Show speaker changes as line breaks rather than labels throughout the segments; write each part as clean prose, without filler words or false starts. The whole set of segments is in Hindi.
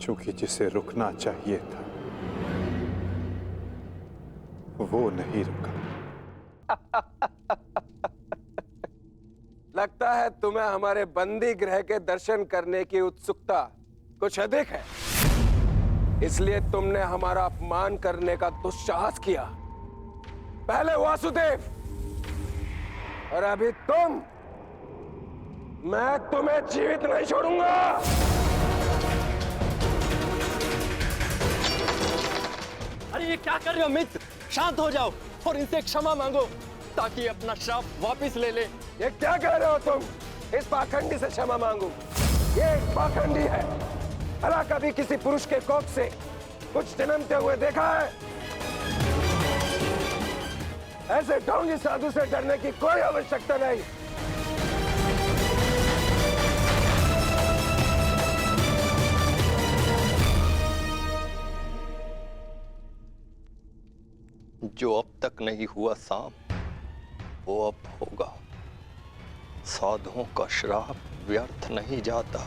चूंकि जिसे रुकना चाहिए था वो नहीं रुका।
लगता है तुम्हें हमारे बंदी गृह के दर्शन करने की उत्सुकता कुछ अधिक है, इसलिए तुमने हमारा अपमान करने का दुस्साहस किया। पहले वासुदेव और अभी तुम। मैं तुम्हें जीवित नहीं छोड़ूंगा।
अरे ये क्या कर रहे हो मित्र? शांत हो जाओ और इनसे क्षमा मांगो ताकि अपना श्राप वापस ले ले।
ये क्या कह रहे हो तुम? इस पाखंडी से क्षमा मांगू? ये एक पाखंडी है। भला कभी किसी पुरुष के कोख से कुछ जन्मते हुए देखा है? ऐसे ढोंगी साधु से डरने की कोई आवश्यकता नहीं।
जो अब तक नहीं हुआ साम, वो अब होगा। साधुओं का श्राप व्यर्थ नहीं जाता।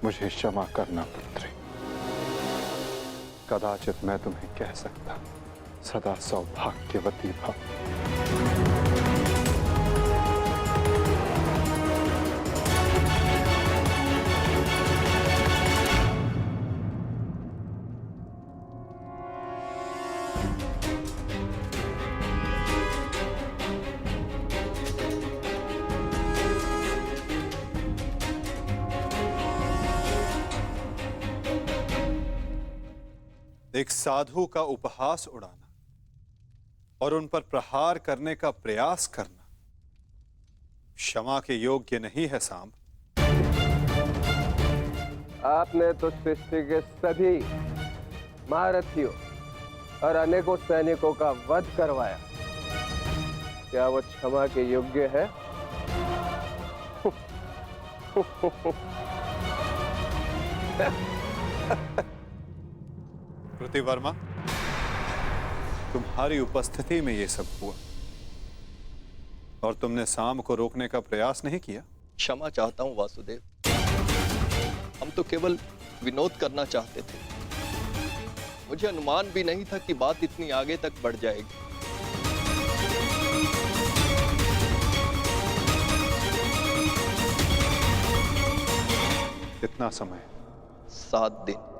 मुझे क्षमा करना पुत्री। कदाचित मैं तुम्हें कह सकता सदा सौभाग्यवती भव। एक साधु का उपहास उड़ाना और उन पर प्रहार करने का प्रयास करना क्षमा के योग्य नहीं है सांब।
आपने तो सृष्टि के सभी महारथियों और अनेकों सैनिकों का वध करवाया। क्या वो क्षमा के योग्य है?
कृतिवर्मा, तुम्हारी उपस्थिति में यह सब हुआ और तुमने साम को रोकने का प्रयास नहीं किया।
क्षमा चाहता हूं वासुदेव, हम तो केवल विनोद करना चाहते थे। मुझे अनुमान भी नहीं था कि बात इतनी आगे तक बढ़ जाएगी।
कितना समय?
7 दिन।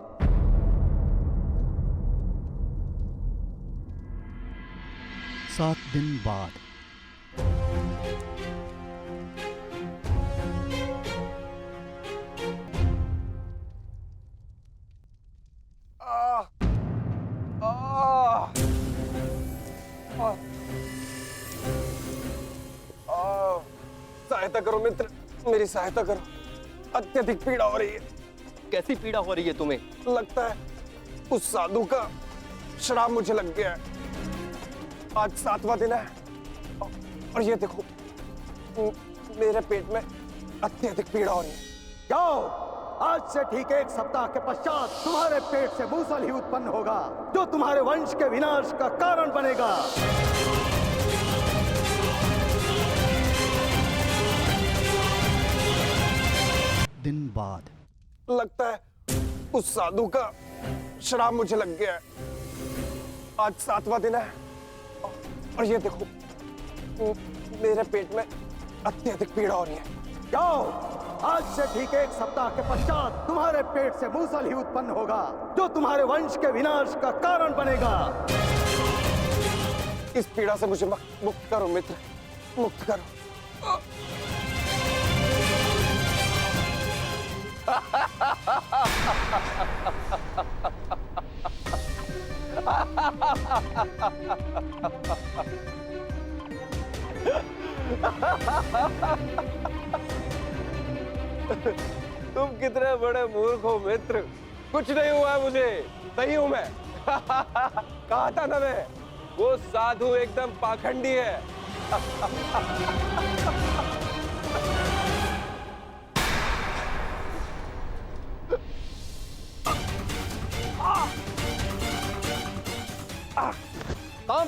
सात दिन बाद
सहायता करो मित्र, मेरी सहायता करो। अत्यधिक पीड़ा हो रही है।
कैसी पीड़ा हो रही है तुम्हें?
लगता है उस साधु का श्राप मुझे लग गया है। आज 7वां दिन है और ये देखो मेरे पेट में अत्यधिक पीड़ा हो रही है।
जाओ, आज से ठीक 1 सप्ताह के पश्चात तुम्हारे पेट से मूसल ही उत्पन्न होगा जो तुम्हारे वंश के विनाश का कारण बनेगा।
दिन बाद
लगता है उस साधु का श्राप मुझे लग गया है। आज 7वां दिन है और ये देखो मेरे पेट में अत्यधिक पीड़ा हो रही है।
जाओ, आज से ठीक 1 सप्ताह के पश्चात तुम्हारे पेट से मूसल ही उत्पन्न होगा जो तुम्हारे वंश के विनाश का कारण बनेगा।
इस पीड़ा से मुझे मुक्त करो मित्र, मुक्त करो। तुम कितने बड़े मूर्ख हो मित्र। कुछ नहीं हुआ मुझे, सही हूं मैं। कहा था ना मैं, वो साधु एकदम पाखंडी है।
काम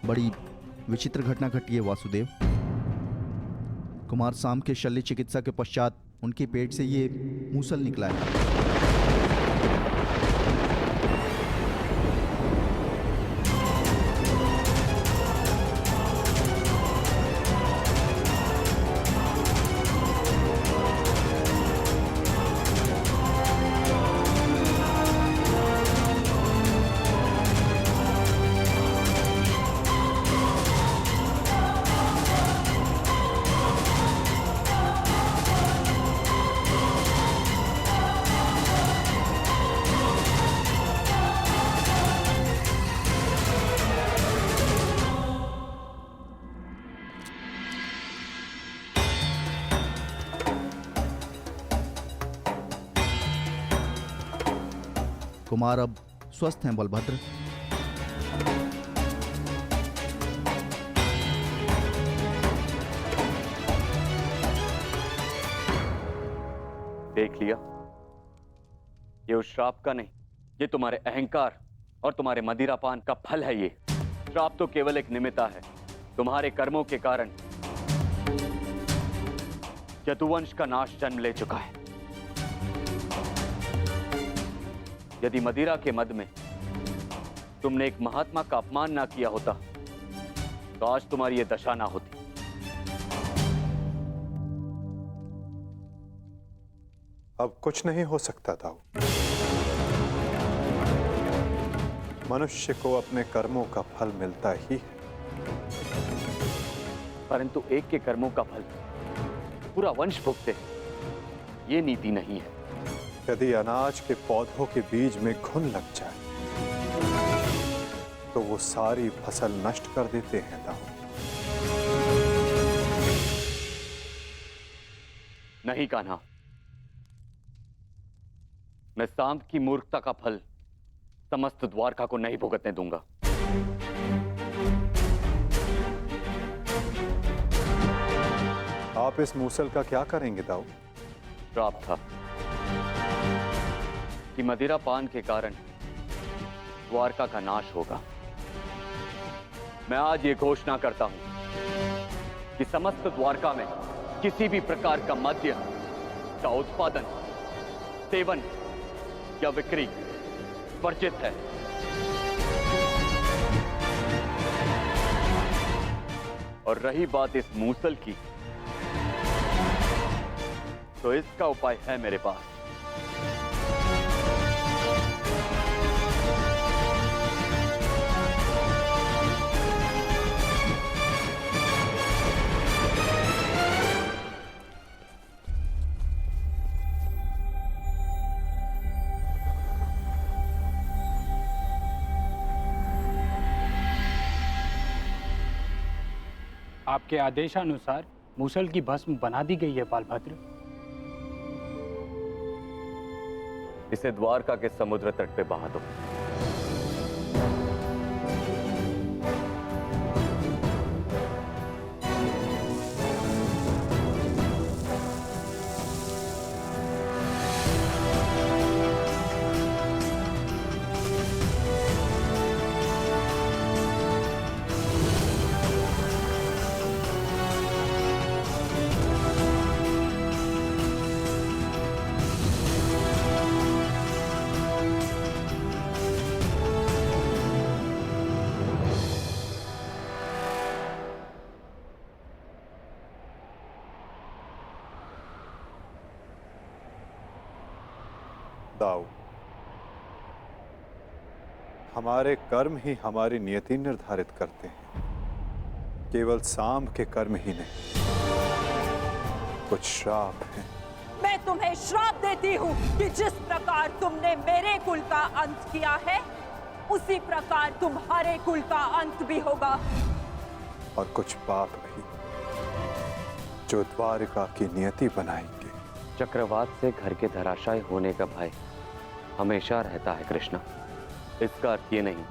बड़ी विचित्र घटना घटी है वासुदेव। कुमार साम के शल्य चिकित्सा के पश्चात उनके पेट से ये मूसल निकला है। कुमार अब स्वस्थ हैं बलभद्र।
देख लिया, ये उस श्राप का नहीं, ये तुम्हारे अहंकार और तुम्हारे मदिरापान का फल है। ये श्राप तो केवल एक निमित्ता है। तुम्हारे कर्मों के कारण यदुवंश का नाश जन्म ले चुका है। यदि मदिरा के मद में तुमने एक महात्मा का अपमान ना किया होता तो आज तुम्हारी ये दशा ना होती।
अब कुछ नहीं हो सकता था। मनुष्य को अपने कर्मों का फल मिलता ही है,
परंतु एक के कर्मों का फल पूरा वंश भुगते, ये नीति नहीं है।
यदि अनाज के पौधों के बीज में घुन लग जाए तो वो सारी फसल नष्ट कर देते हैं दाऊ।
नहीं कान्हा, मैं सांप की मूर्खता का फल समस्त द्वारका को नहीं भुगतने दूंगा।
आप इस मूसल का क्या करेंगे दाऊ?
श्राप था कि मदिरा पान के कारण द्वारका का नाश होगा। मैं आज ये घोषणा करता हूं कि समस्त द्वारका में किसी भी प्रकार का मद्य का उत्पादन, सेवन या बिक्री वर्जित है। और रही बात इस मूसल की, तो इसका उपाय है मेरे पास।
आपके आदेशानुसार मूसल की भस्म बना दी गई है बालभद्र।
इसे द्वारका के समुद्र तट पे बहा दो।
दाऊ, हमारे कर्म ही हमारी नियति निर्धारित करते हैं, केवल सांब के कर्म ही नहीं। कुछ श्राप हैं।
मैं तुम्हें श्राप देती हूँ कि जिस प्रकार तुमने मेरे कुल का अंत किया है, उसी प्रकार तुम्हारे कुल का अंत भी होगा।
और कुछ पाप भी जो द्वारिका की नियति बनाएंगे।
चक्रवात से घर के धराशायी होने का भय हमेशा रहता है कृष्णा। इसका अर्थ ये नहीं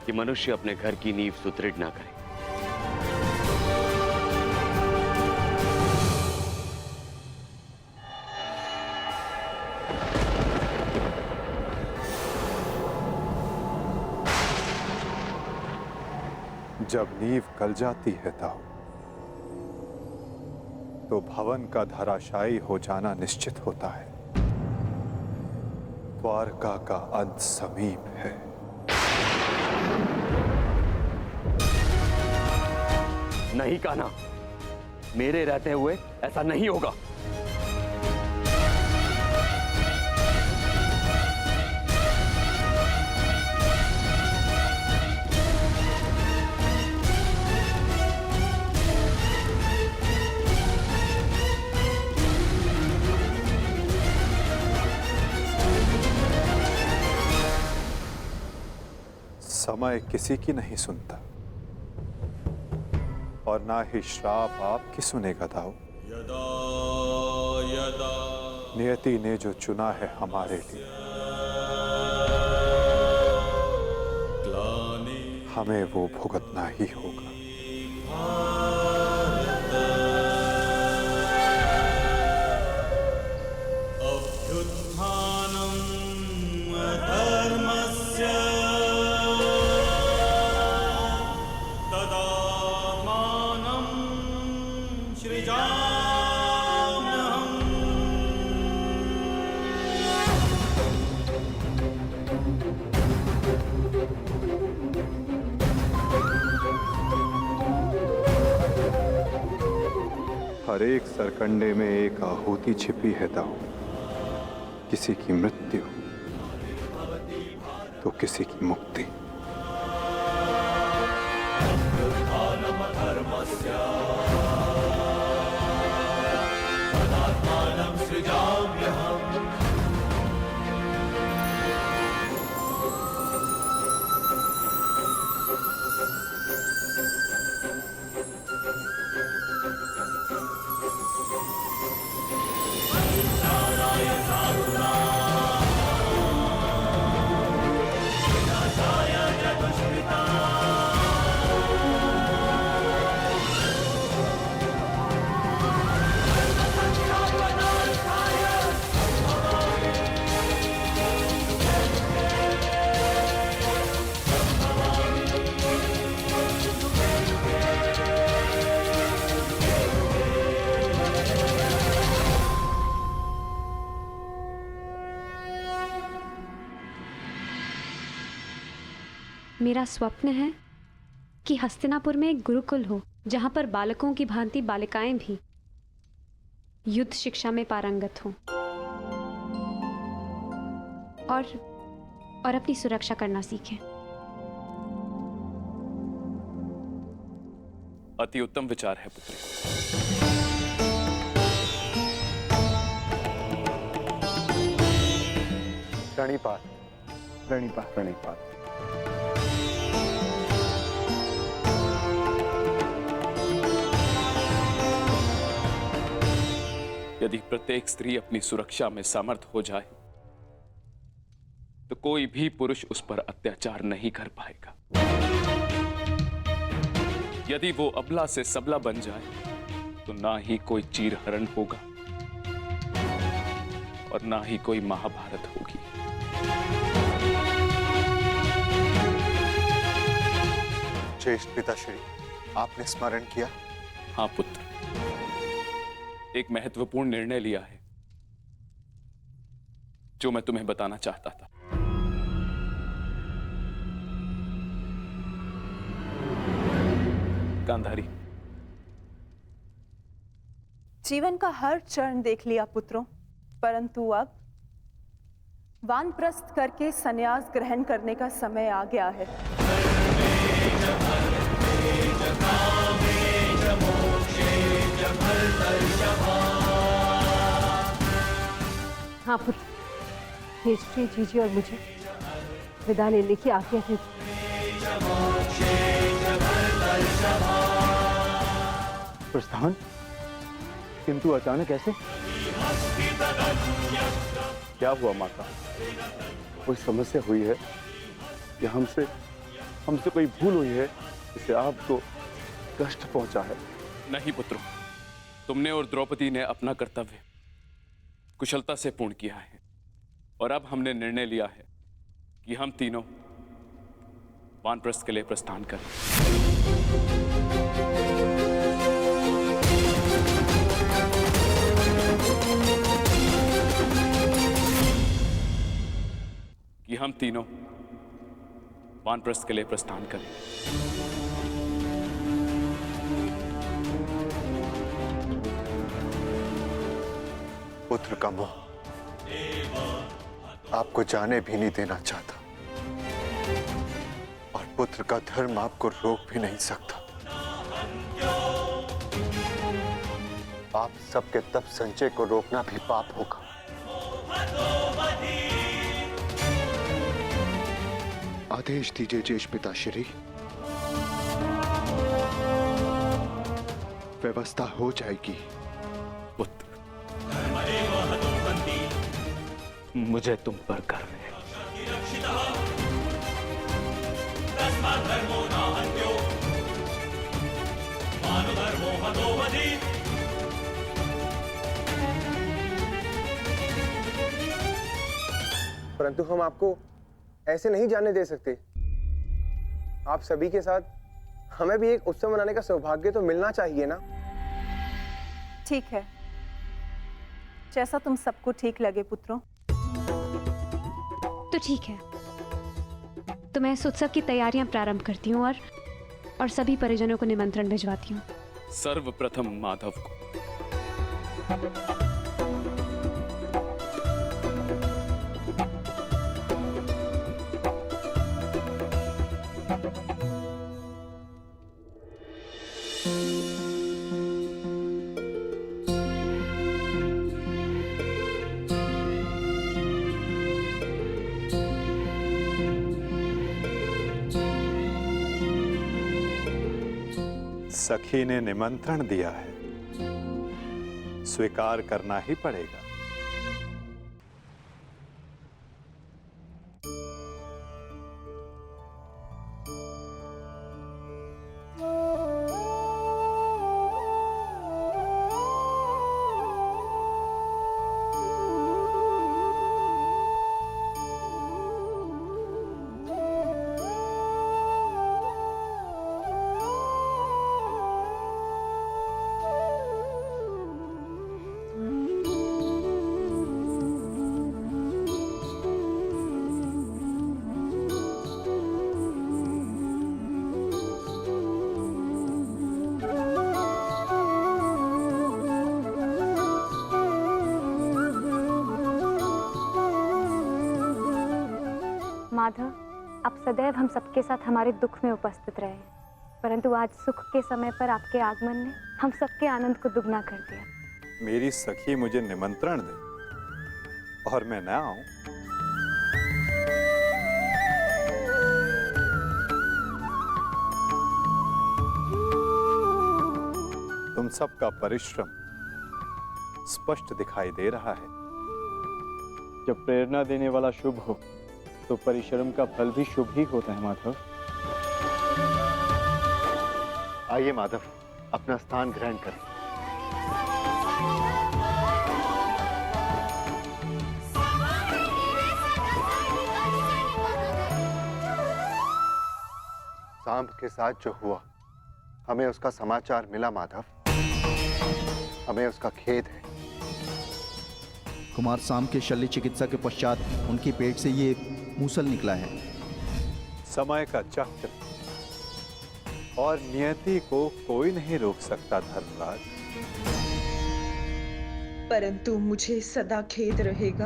कि मनुष्य अपने घर की नींव सुदृढ़ ना करे।
जब नींव गल जाती है दाऊ, तो भवन का धराशायी हो जाना निश्चित होता है। द्वारका का अंत समीप है।
नहीं कान्हा, मेरे रहते हुए ऐसा नहीं होगा।
समय किसी की नहीं सुनता और ना ही श्राप आपकी सुनेगा दाऊ। नियति ने जो चुना है हमारे लिए, हमें वो भुगतना ही होगा। हर एक सरकंडे में एक आहुति छिपी है दाऊ। किसी की मृत्यु तो किसी की मुक्ति।
मेरा स्वप्न है कि हस्तिनापुर में एक गुरुकुल हो, जहां पर बालकों की भांति बालिकाएं भी युद्ध शिक्षा में पारंगत हों और अपनी सुरक्षा करना सीखें।
अति उत्तम विचार है पुत्री।
प्रणिपात, प्रणिपात, प्रणिपात।
यदि प्रत्येक स्त्री अपनी सुरक्षा में समर्थ हो जाए तो कोई भी पुरुष उस पर अत्याचार नहीं कर पाएगा। यदि वो अबला से सबला बन जाए तो ना ही कोई चीरहरण होगा और ना ही कोई महाभारत होगी।
ज्येष्ठ पिताश्री, आपने स्मरण किया?
हाँ पुत्र, एक महत्वपूर्ण निर्णय लिया है जो मैं तुम्हें बताना चाहता था। गांधारी,
जीवन का हर चरण देख लिया पुत्रों, परंतु अब वानप्रस्थ करके संन्यास ग्रहण करने का समय आ गया है।
हाँ पुत्र, युधिष्ठिर जीजी और मुझे
विदा लेने की आज्ञा दे।
प्रस्थान? किंतु अचानक ऐसे? क्या हुआ माता? कोई समस्या हुई है या हमसे कोई भूल हुई है जिससे आपको कष्ट पहुंचा है?
नहीं पुत्रों, तुमने और द्रौपदी ने अपना कर्तव्य कुशलता से पूर्ण किया है और अब हमने निर्णय लिया है कि हम तीनों वानप्रस्थ के लिए प्रस्थान करें। कि हम तीनों वानप्रस्थ के लिए प्रस्थान करें।
पुत्र का मोह आपको जाने भी नहीं देना चाहता और पुत्र का धर्म आपको रोक भी नहीं सकता। आप सबके तप संचय को रोकना भी पाप होगा। आदेश दीजिए ज्येष्ठ पिताश्री, व्यवस्था हो जाएगी।
पुत्र, मुझे तुम पर गर्व है।
परंतु हम आपको ऐसे नहीं जाने दे सकते। आप सभी के साथ हमें भी एक उत्सव मनाने का सौभाग्य तो मिलना चाहिए ना।
ठीक है, जैसा तुम सबको ठीक लगे पुत्रों।
तो ठीक है, तो मैं इस उत्सव की तैयारियां प्रारंभ करती हूँ और सभी परिजनों को निमंत्रण भिजवाती हूँ।
सर्वप्रथम माधव को।
सखी ने निमंत्रण दिया है, स्वीकार करना ही पड़ेगा।
माधव, आप सदैव हम सबके साथ हमारे दुख में उपस्थित रहे, परंतु आज सुख के समय पर आपके आगमन ने हम सबके आनंद को दुगना कर दिया।
मेरी सखी मुझे निमंत्रण दे और मैं न आऊं? तुम सबका परिश्रम स्पष्ट दिखाई दे रहा है।
जब प्रेरणा देने वाला शुभ हो तो परिश्रम का फल भी शुभ ही होता है माधव।
आइए माधव, अपना स्थान ग्रहण करें। सांब के साथ जो हुआ, हमें उसका समाचार मिला माधव। हमें उसका खेद है।
कुमार साम के शल्य चिकित्सा के पश्चात उनके पेट से ये मूसल निकला है।
समय का चक्र और नियति को कोई नहीं रोक सकता धर्मराज।
परंतु मुझे सदा खेद रहेगा।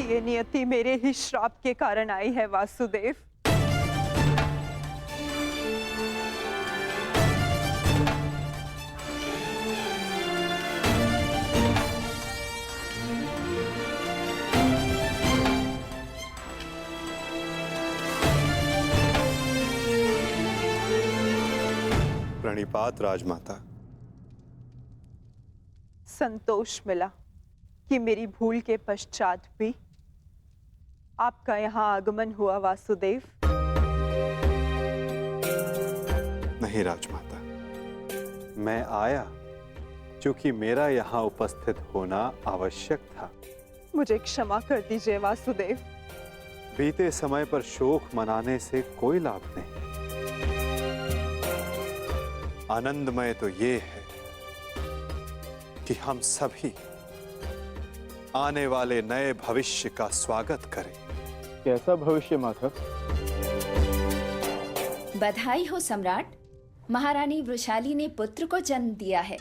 ये नियति मेरे ही श्राप के कारण आई है वासुदेव।
प्रणिपात राजमाता।
संतोष मिला कि मेरी भूल के पश्चात भी आपका यहाँ आगमन हुआ वासुदेव।
नहीं राजमाता, मैं आया क्योंकि मेरा यहाँ उपस्थित होना आवश्यक था।
मुझे क्षमा कर दीजिए वासुदेव।
बीते समय पर शोक मनाने से कोई लाभ नहीं। आनंदमय तो ये है कि हम सभी आने वाले नए भविष्य का स्वागत करें।
कैसा भविष्य माधव?
बधाई हो सम्राट, महारानी वृषाली ने पुत्र को जन्म दिया है।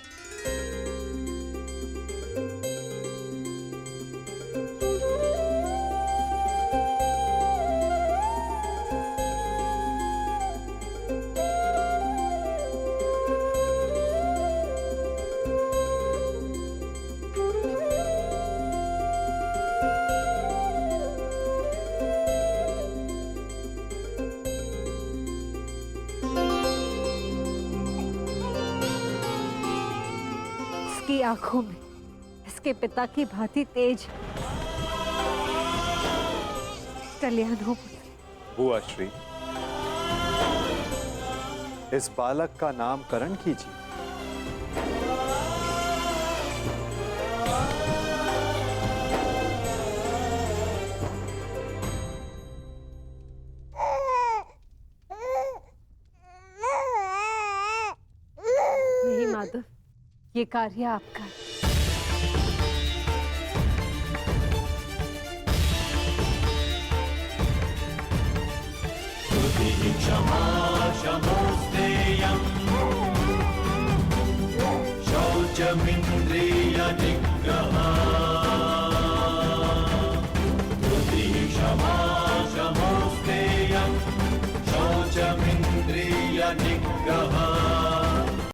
इसकी आंखों में इसके पिता की भांति तेज कल्याण हो।
बुआ श्री, इस बालक का नामकरण कीजिए।
नहीं माधव, ये कार्य आपका है।
क्षमा शमोस्तेयम् शौचमिन्द्रिय निग्रहा। क्षमा शमोस्तेयम् शौचमिन्द्रिय निग्रहा।